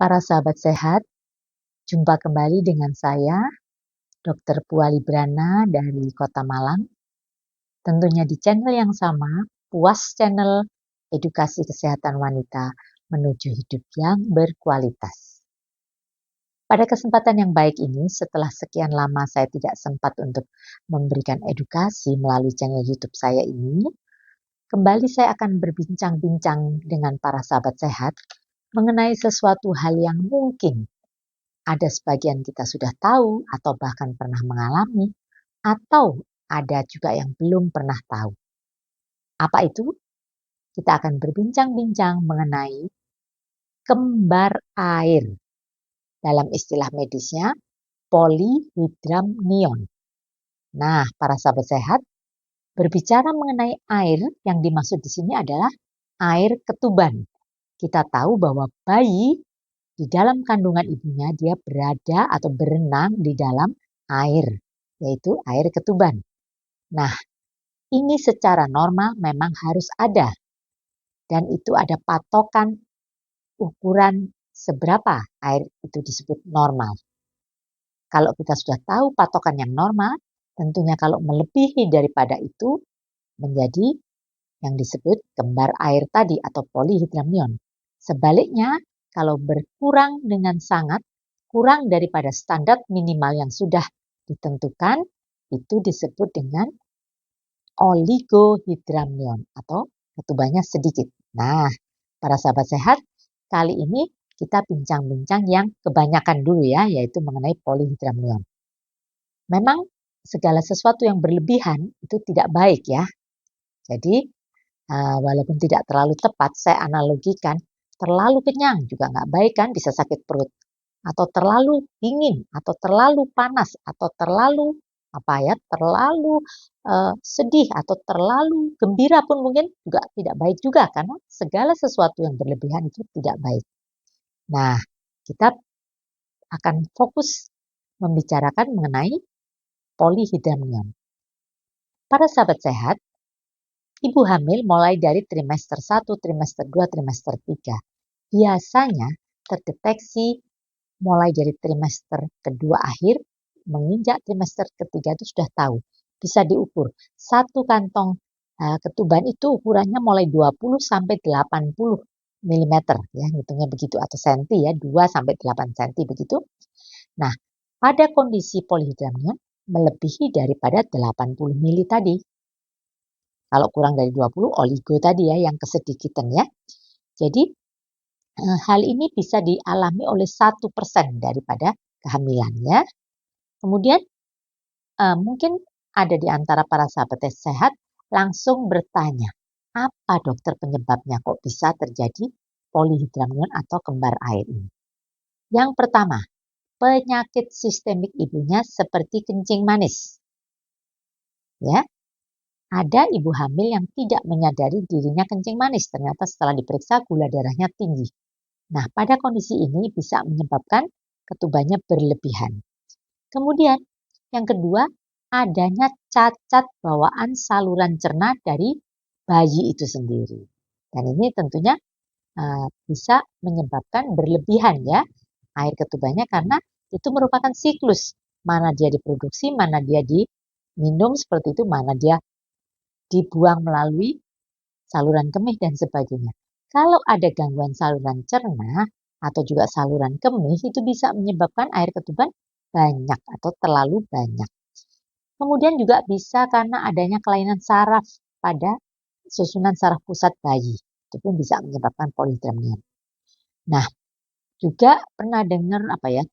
Para sahabat sehat, jumpa kembali dengan saya, Dr. Puali Brana dari Kota Malang. Tentunya di channel yang sama, Puas Channel Edukasi Kesehatan Wanita menuju hidup yang berkualitas. Pada kesempatan yang baik ini, setelah sekian lama saya tidak sempat untuk memberikan edukasi melalui channel YouTube saya ini, kembali saya akan berbincang-bincang dengan para sahabat sehat mengenai sesuatu hal yang mungkin ada sebagian kita sudah tahu atau bahkan pernah mengalami, atau ada juga yang belum pernah tahu. Apa itu? Kita akan berbincang-bincang mengenai kembar air. Dalam istilah medisnya, polyhydramnion. Nah, para sahabat sehat, berbicara mengenai air yang dimaksud di sini adalah air ketuban. Kita tahu bahwa bayi di dalam kandungan ibunya dia berada atau berenang di dalam air, yaitu air ketuban. Nah, ini secara normal memang harus ada. Dan itu ada patokan ukuran seberapa air itu disebut normal. Kalau kita sudah tahu patokan yang normal, tentunya kalau melebihi daripada itu menjadi yang disebut kembar air tadi atau polyhydramnion. Sebaliknya, kalau berkurang dengan sangat, kurang daripada standar minimal yang sudah ditentukan, itu disebut dengan oligohydramnion atau ketubannya sedikit. Nah, para sahabat sehat, kali ini kita bincang-bincang yang kebanyakan dulu ya, yaitu mengenai polyhydramnion. Memang segala sesuatu yang berlebihan itu tidak baik ya. Jadi, walaupun tidak terlalu tepat, saya analogikan terlalu kenyang juga nggak baik kan, bisa sakit perut. Atau terlalu dingin, atau terlalu panas, atau terlalu terlalu sedih, atau terlalu gembira pun mungkin juga tidak baik juga, karena segala sesuatu yang berlebihan itu tidak baik. Nah, kita akan fokus membicarakan mengenai polyhydramnion. Para sahabat sehat, ibu hamil mulai dari trimester 1, trimester 2, trimester 3 biasanya terdeteksi mulai dari trimester kedua akhir menginjak trimester ketiga itu sudah tahu. Bisa diukur. Satu kantong ketuban itu ukurannya mulai 20 sampai 80 mm ya, hitungnya begitu, atau senti ya, 2 sampai 8 cm begitu. Nah, pada kondisi polyhydramnion melebihi daripada 80 mili tadi. Kalau kurang dari 20 oligo tadi ya, yang kesedikitan ya. Jadi hal ini bisa dialami oleh 1% daripada kehamilannya. Kemudian mungkin ada di antara para sahabat sehat langsung bertanya, apa dokter penyebabnya kok bisa terjadi polyhydramnion atau kembar air ini? Yang pertama, penyakit sistemik ibunya seperti kencing manis. Ya, ada ibu hamil yang tidak menyadari dirinya kencing manis, ternyata setelah diperiksa gula darahnya tinggi. Nah, pada kondisi ini bisa menyebabkan ketubannya berlebihan. Kemudian, yang kedua, adanya cacat bawaan saluran cerna dari bayi itu sendiri. Dan ini tentunya bisa menyebabkan berlebihan ya air ketubannya, karena itu merupakan siklus. Mana dia diproduksi, mana dia diminum seperti itu, mana dia dibuang melalui saluran kemih dan sebagainya. Kalau ada gangguan saluran cerna atau juga saluran kemih, itu bisa menyebabkan air ketuban banyak atau terlalu banyak. Kemudian juga bisa karena adanya kelainan saraf pada susunan saraf pusat bayi. Itu pun bisa menyebabkan polyhydramnion. Nah, juga pernah dengar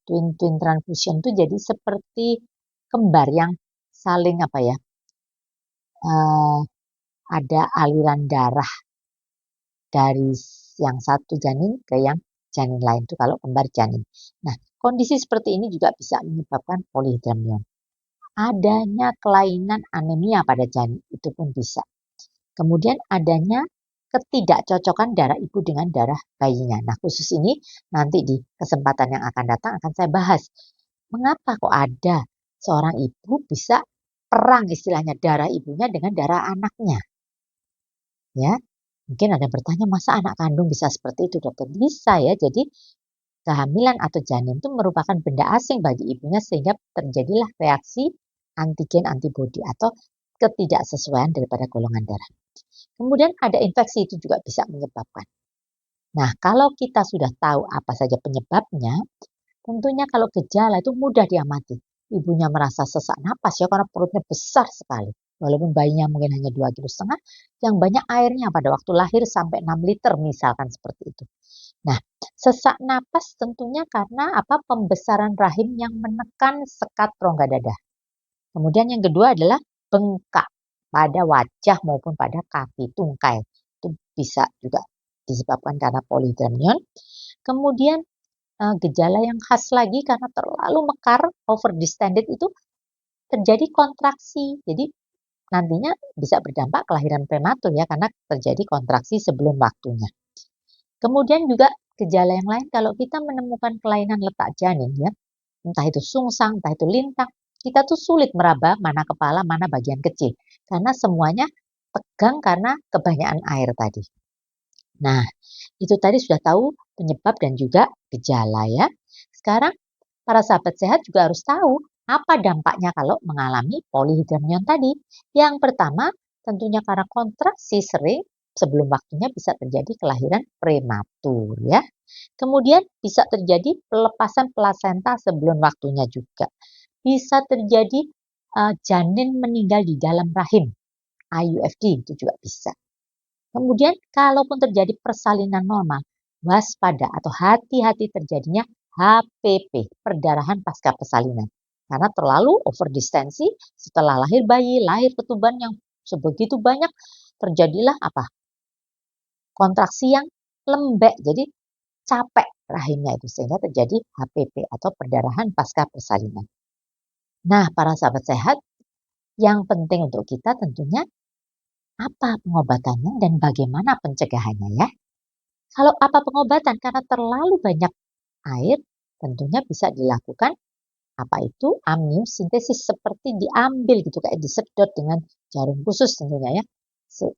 twin transfusion itu jadi seperti kembar yang saling ada aliran darah dari yang satu janin ke yang janin lain, itu kalau kembar janin. Nah, kondisi seperti ini juga bisa menyebabkan polyhydramnion. Adanya kelainan anemia pada janin, itu pun bisa. Kemudian adanya ketidakcocokan darah ibu dengan darah bayinya. Nah, khusus ini nanti di kesempatan yang akan datang akan saya bahas. Mengapa kok ada seorang ibu bisa perang istilahnya darah ibunya dengan darah anaknya? Ya, mungkin ada yang bertanya, masa anak kandung bisa seperti itu dokter? Bisa ya, jadi kehamilan atau janin itu merupakan benda asing bagi ibunya sehingga terjadilah reaksi antigen antibodi atau ketidaksesuaian daripada golongan darah. Kemudian ada infeksi itu juga bisa menyebabkan. Nah, kalau kita sudah tahu apa saja penyebabnya, tentunya kalau gejala itu mudah diamati. Ibunya merasa sesak napas ya karena perutnya besar sekali. Walaupun bayinya mungkin hanya 2,5 kg, yang banyak airnya pada waktu lahir sampai 6 liter misalkan seperti itu. Nah, sesak napas tentunya karena apa? Pembesaran rahim yang menekan sekat rongga dada. Kemudian yang kedua adalah bengkak pada wajah maupun pada kaki tungkai. Itu bisa juga disebabkan karena polyhydramnion. Kemudian gejala yang khas lagi karena terlalu mekar, over distended itu terjadi kontraksi. Jadi nantinya bisa berdampak kelahiran prematur ya karena terjadi kontraksi sebelum waktunya. Kemudian juga gejala yang lain kalau kita menemukan kelainan letak janin ya, entah itu sungsang, entah itu lintang, kita tuh sulit meraba mana kepala, mana bagian kecil karena semuanya tegang karena kebanyakan air tadi. Nah, itu tadi sudah tahu penyebab dan juga gejala ya. Sekarang para sahabat sehat juga harus tahu apa dampaknya kalau mengalami polyhydramnion tadi. Yang pertama, tentunya karena kontraksi sering sebelum waktunya bisa terjadi kelahiran prematur ya. Kemudian bisa terjadi pelepasan plasenta sebelum waktunya juga. Bisa terjadi janin meninggal di dalam rahim. IUFD itu juga bisa. Kemudian kalaupun terjadi persalinan normal, waspada atau hati-hati terjadinya HPP, perdarahan pasca persalinan. Karena terlalu overdistensi setelah lahir bayi, lahir ketuban yang sebegitu banyak, terjadilah apa? Kontraksi yang lembek, jadi capek rahimnya itu sehingga terjadi HPP atau perdarahan pasca persalinan. Nah, para sahabat sehat, yang penting untuk kita tentunya apa pengobatannya dan bagaimana pencegahannya ya. Kalau apa pengobatan karena terlalu banyak air, tentunya bisa dilakukan apa itu amniosintesis seperti diambil gitu kayak disedot dengan jarum khusus tentunya ya.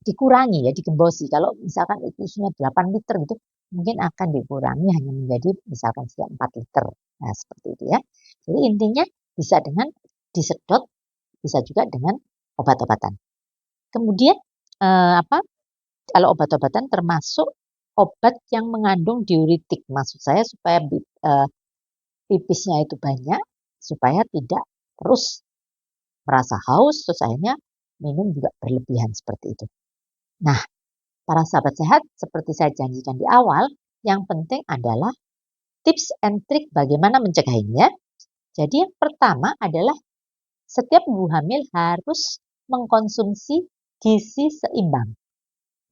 Dikurangi ya, digembosi. Kalau misalkan itu isinya 8 liter gitu, mungkin akan dikurangi hanya menjadi misalkan setiap 4 liter. Nah, seperti itu ya. Jadi intinya bisa dengan disedot, bisa juga dengan obat-obatan. Kemudian kalau obat-obatan termasuk obat yang mengandung diuretik, maksud saya supaya pipisnya itu banyak, supaya tidak terus merasa haus, terus akhirnya minum juga berlebihan seperti itu. Nah, para sahabat sehat, seperti saya janjikan di awal, yang penting adalah tips and trick bagaimana mencegahnya. Jadi yang pertama adalah setiap ibu hamil harus mengkonsumsi gizi seimbang.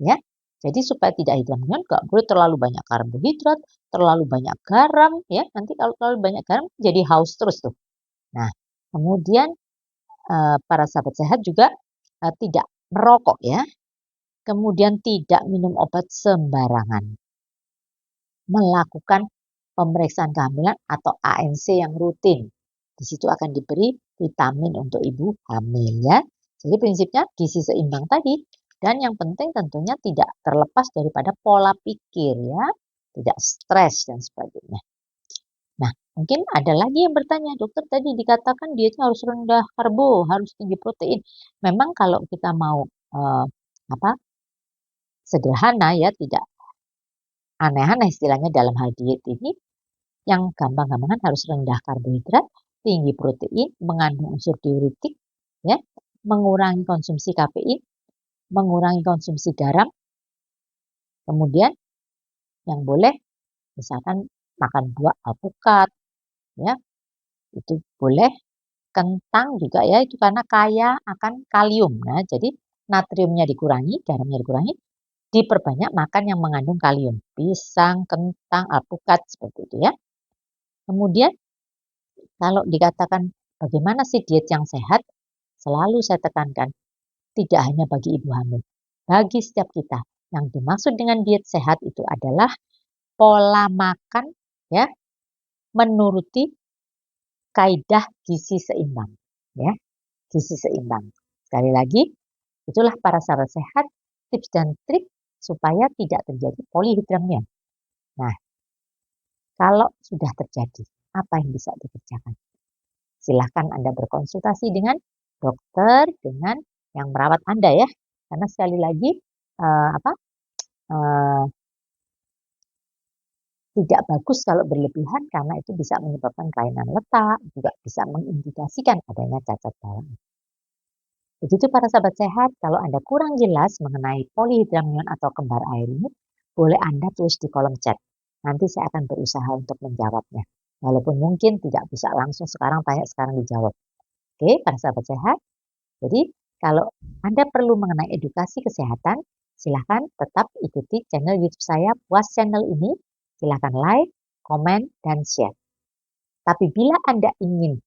Ya, jadi supaya tidak hidramnion nggak boleh terlalu banyak karbohidrat, terlalu banyak garam ya. Nanti kalau terlalu banyak garam jadi haus terus tuh. Nah, kemudian para sahabat sehat juga tidak merokok ya. Kemudian tidak minum obat sembarangan. Melakukan pemeriksaan kehamilan atau ANC yang rutin. Di situ akan diberi vitamin untuk ibu hamil ya. Jadi prinsipnya gizi seimbang tadi. Dan yang penting tentunya tidak terlepas daripada pola pikir ya. Tidak stres dan sebagainya. Nah, mungkin ada lagi yang bertanya, dokter tadi dikatakan dietnya harus rendah karbo, harus tinggi protein. Memang kalau kita mau sederhana ya, tidak aneh-aneh istilahnya dalam hal diet ini, yang gampang-gampangan harus rendah karbohidrat, tinggi protein, mengandung unsur diuretik, ya, mengurangi konsumsi kafein, mengurangi konsumsi garam, kemudian yang boleh misalkan makan buah alpukat, ya, itu boleh. Kentang juga ya, itu karena kaya akan kalium. Nah, jadi natriumnya dikurangi, garamnya dikurangi, diperbanyak makan yang mengandung kalium. Pisang, kentang, alpukat, seperti itu ya. Kemudian kalau dikatakan bagaimana sih diet yang sehat, selalu saya tekankan, tidak hanya bagi ibu hamil, bagi setiap kita. Yang dimaksud dengan diet sehat itu adalah pola makan ya, menuruti kaidah gizi seimbang. Ya, gizi seimbang. Sekali lagi, itulah para sahabat sehat, tips dan trik supaya tidak terjadi polyhydramnion. Nah, Kalau sudah terjadi, apa yang bisa dikerjakan? Silahkan Anda berkonsultasi dengan dokter, dengan yang merawat Anda ya. Karena sekali lagi apa eh, tidak bagus kalau berlebihan karena itu bisa menyebabkan kelainan letak, juga bisa mengindikasikan adanya cacat bawaan. Begitu para sahabat sehat, kalau Anda kurang jelas mengenai polihidramnion atau kembar air ini, boleh Anda tulis di kolom chat. Nanti saya akan berusaha untuk menjawabnya. Walaupun mungkin tidak bisa langsung sekarang tanya, sekarang dijawab. Oke, para sahabat sehat. Jadi, kalau Anda perlu mengenai edukasi kesehatan, silahkan tetap ikuti channel YouTube saya, Puas Channel ini. Silahkan like, komen, dan share. Tapi bila Anda ingin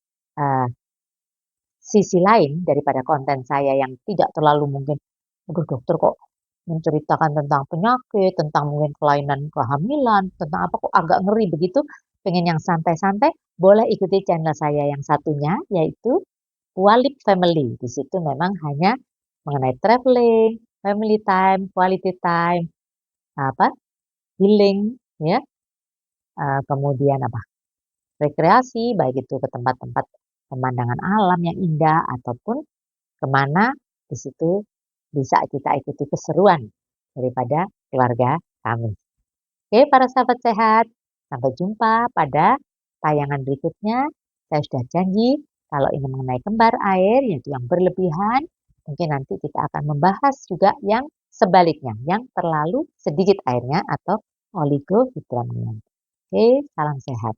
sisi lain daripada konten saya yang tidak terlalu mungkin, aduh dokter kok menceritakan tentang penyakit, tentang mungkin kelainan kehamilan, tentang apa kok agak ngeri begitu, pengen yang santai-santai, boleh ikuti channel saya yang satunya, yaitu Walip Family. Di situ memang hanya mengenai traveling, family time, quality time, apa, healing, ya, kemudian apa, rekreasi, baik itu ke tempat-tempat pemandangan alam yang indah ataupun kemana di situ bisa kita ikuti keseruan daripada keluarga kami. Oke, para sahabat sehat, sampai jumpa pada tayangan berikutnya. Saya sudah janji kalau ini mengenai kembar air, yaitu yang berlebihan, mungkin nanti kita akan membahas juga yang sebaliknya, yang terlalu sedikit airnya atau oligohidramnion. Oke, salam sehat.